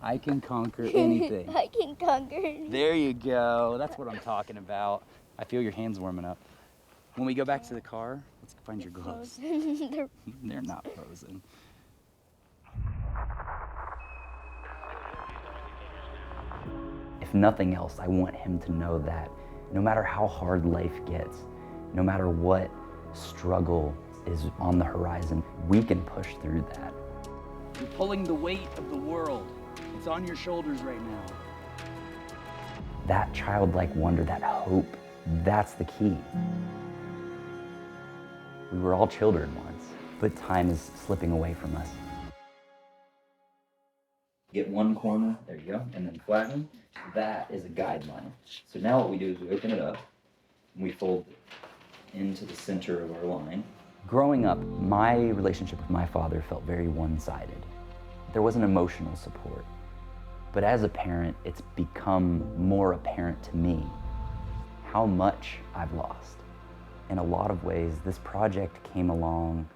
I can conquer anything. I can conquer anything. There you go. That's what I'm talking about. I feel your hands warming up. When we go back to the car, let's find your gloves. They're not frozen. If nothing else, I want him to know that no matter how hard life gets, no matter what struggle is on the horizon, we can push through that. You're pulling the weight of the world. It's on your shoulders right now. That childlike wonder, that hope, that's the key. We were all children once, but time is slipping away from us. Get one corner, there you go, and then flatten. That is a guideline. So now what we do is we open it up, and we fold it into the center of our line. Growing up, my relationship with my father felt very one-sided. There wasn't emotional support. But as a parent, it's become more apparent to me how much I've lost. In a lot of ways, this project came along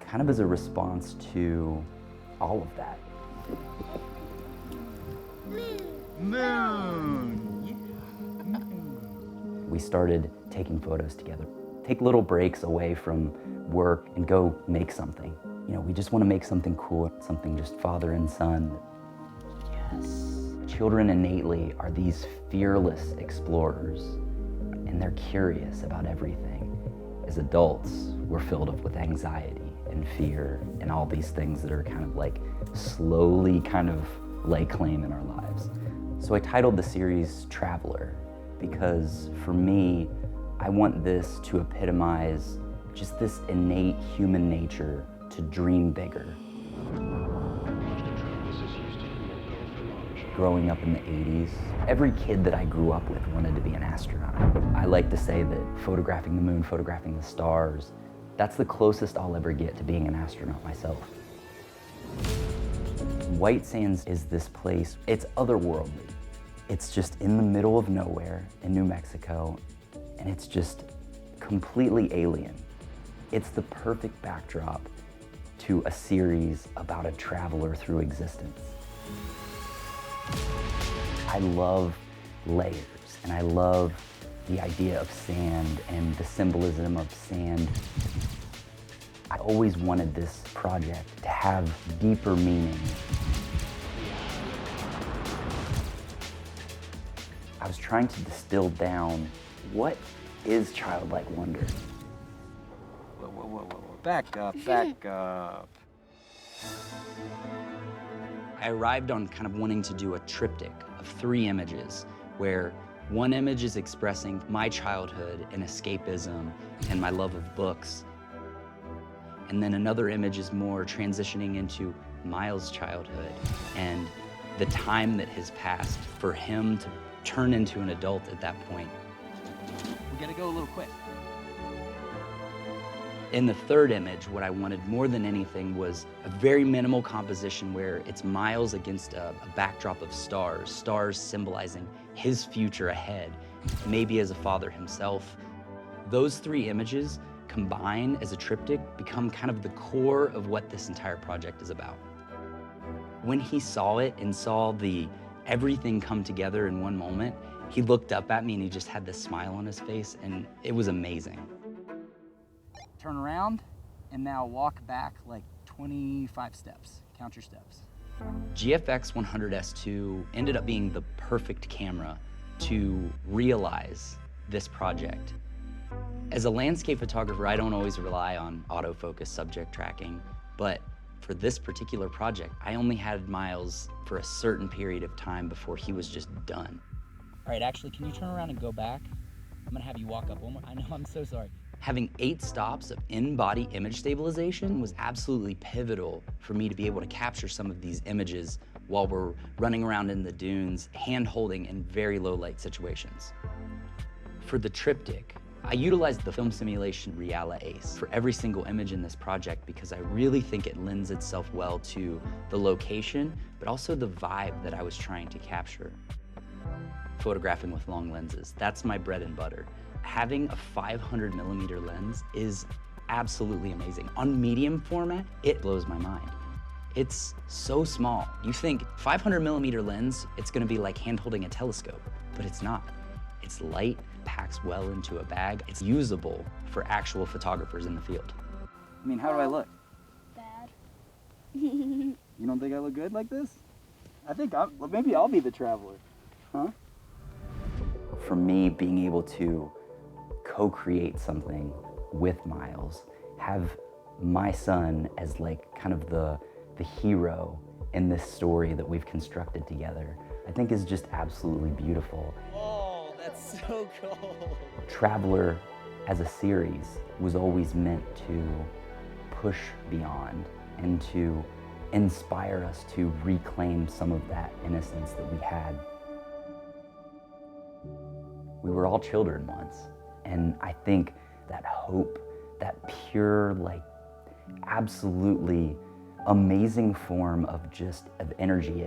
kind of as a response to all of that. Moon! We started taking photos together. Take little breaks away from work and go make something. You know, we just want to make something cool, something just father and son. Yes. Children innately are these fearless explorers, and they're curious about everything. As adults, we're filled with anxiety and fear and all these things that are kind of like slowly kind of lay claim in our lives. So I titled the series Traveler because for me, I want this to epitomize just this innate human nature to dream bigger. Growing up in the 80s, every kid that I grew up with wanted to be an astronaut. I like to say that photographing the moon, photographing the stars, that's the closest I'll ever get to being an astronaut myself. White Sands is this place, it's otherworldly. It's just in the middle of nowhere in New Mexico, and it's just completely alien. It's the perfect backdrop to a series about a traveler through existence. I love layers, and I love the idea of sand and the symbolism of sand. I always wanted this project to have deeper meaning. I was trying to distill down what is childlike wonder. Whoa. Back up. I arrived on kind of wanting to do a triptych of 3 images where one image is expressing my childhood and escapism and my love of books. And then another image is more transitioning into Miles' childhood and the time that has passed for him to turn into an adult at that point. We gotta go a little quick. In the third image, what I wanted more than anything was a very minimal composition where it's Miles against a backdrop of stars, stars symbolizing his future ahead, maybe as a father himself. Those 3 images combine as a triptych, become kind of the core of what this entire project is about. When he saw it and saw everything come together in one moment, he looked up at me and he just had this smile on his face, and it was amazing. Turn around and now walk back like 25 steps. Count your steps. GFX100S ended up being the perfect camera to realize this project. As a landscape photographer, I don't always rely on autofocus subject tracking, but for this particular project, I only had Miles for a certain period of time before he was just done. All right, actually, can you turn around and go back? I'm gonna have you walk up one more. I know, I'm so sorry. Having 8 stops of in-body image stabilization was absolutely pivotal for me to be able to capture some of these images while we're running around in the dunes, hand-holding in very low light situations. For the triptych, I utilized the film simulation Reala Ace for every single image in this project because I really think it lends itself well to the location, but also the vibe that I was trying to capture. Photographing with long lenses, that's my bread and butter. Having a 500mm lens is absolutely amazing. On medium format, it blows my mind. It's so small. You think 500mm lens, it's gonna be like hand holding a telescope, but it's not. It's light, packs well into a bag. It's usable for actual photographers in the field. I mean, how do I look? Bad. You don't think I look good like this? I think well, maybe I'll be the traveler, huh? For me, being able to co-create something with Miles, have my son as like kind of the hero in this story that we've constructed together, I think is just absolutely beautiful. Oh, that's so cool. Traveler as a series was always meant to push beyond and to inspire us to reclaim some of that innocence that we had. We were all children once, and I think that hope, that pure, like, absolutely amazing form of energy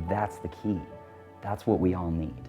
that's the key. That's what we all need.